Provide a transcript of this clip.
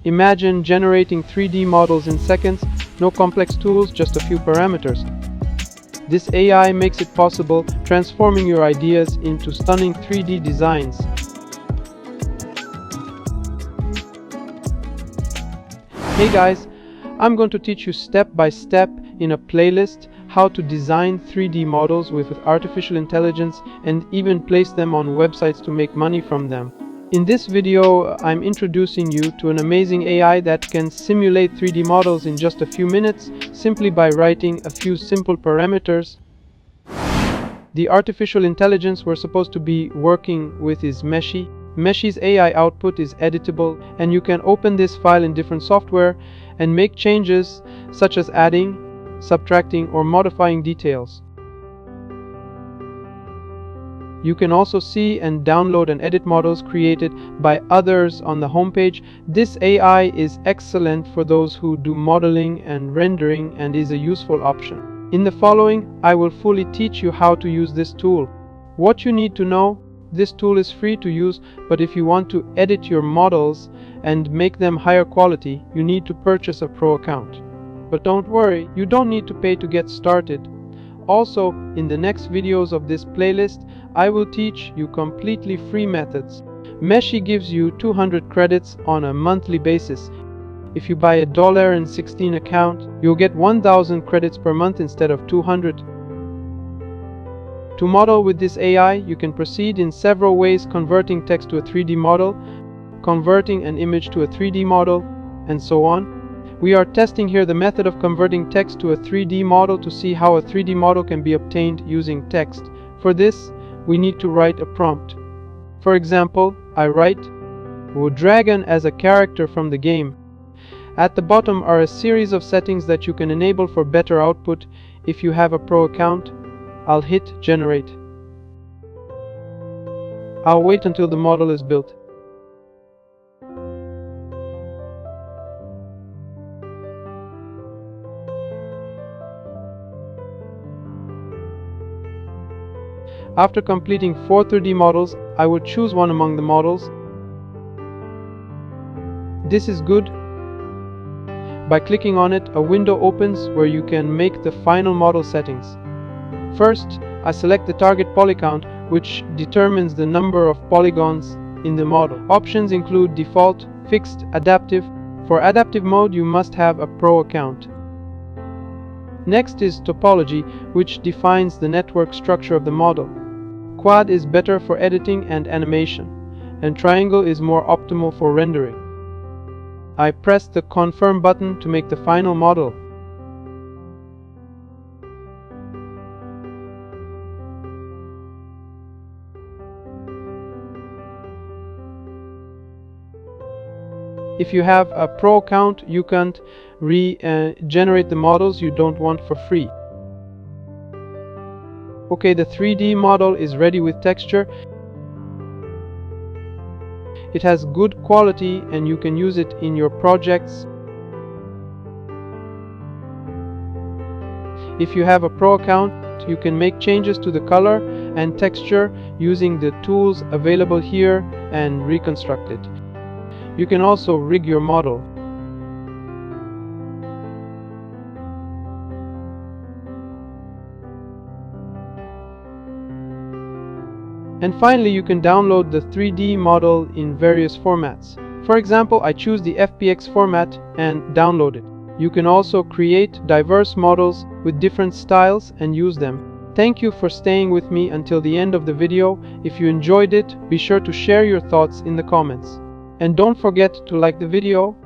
Imagine generating 3D models in seconds, no complex tools, just a few parameters. This AI makes it possible, transforming your ideas into stunning 3D designs. Hey guys, I'm going to teach you step by step in a playlist how to design 3D models with artificial intelligence and even place them on websites to make money from them. In this video, I'm introducing you to an amazing AI that can simulate 3D models in just a few minutes simply by writing a few simple parameters. The artificial intelligence we're supposed to be working with is Meshi. Meshi's AI output is editable, and you can open this file in different software and make changes such as adding, subtracting, or modifying details. You can also see and download and edit models created by others on the homepage. This AI is excellent for those who do modeling and rendering and is a useful option. In the following, I will fully teach you how to use this tool. What you need to know: this tool is free to use, but if you want to edit your models and make them higher quality, you need to purchase a pro account. But don't worry, you don't need to pay to get started. Also, in the next videos of this playlist, I will teach you completely free methods. Meshi gives you 200 credits on a monthly basis. If you buy a $16 account, you'll get 1,000 credits per month instead of 200. To model with this AI, you can proceed in several ways: converting text to a 3D model, converting an image to a 3D model, and so on. We are testing here the method of converting text to a 3D model to see how a 3D model can be obtained using text. For this, we need to write a prompt. For example, I write "Dragon" as a character from the game. At the bottom are a series of settings that you can enable for better output. If you have a pro account, I'll hit generate. I'll wait until the model is built. After completing 4 3D models, I will choose one among the models. This is good. By clicking on it, a window opens where you can make the final model settings. First, I select the target polycount, which determines the number of polygons in the model. Options include default, fixed, adaptive. For adaptive mode, you must have a pro account. Next is topology, which defines the network structure of the model. Quad is better for editing and animation, and triangle is more optimal for rendering. I press the confirm button to make the final model. If you have a pro account, you can't generate the models you don't want for free. Okay, the 3D model is ready with texture. It has good quality and you can use it in your projects. If you have a pro account, you can make changes to the color and texture using the tools available here and reconstruct it. You can also rig your model. And finally, you can download the 3D model in various formats. For example, I choose the FBX format and download it. You can also create diverse models with different styles and use them. Thank you for staying with me until the end of the video. If you enjoyed it, be sure to share your thoughts in the comments. And don't forget to like the video,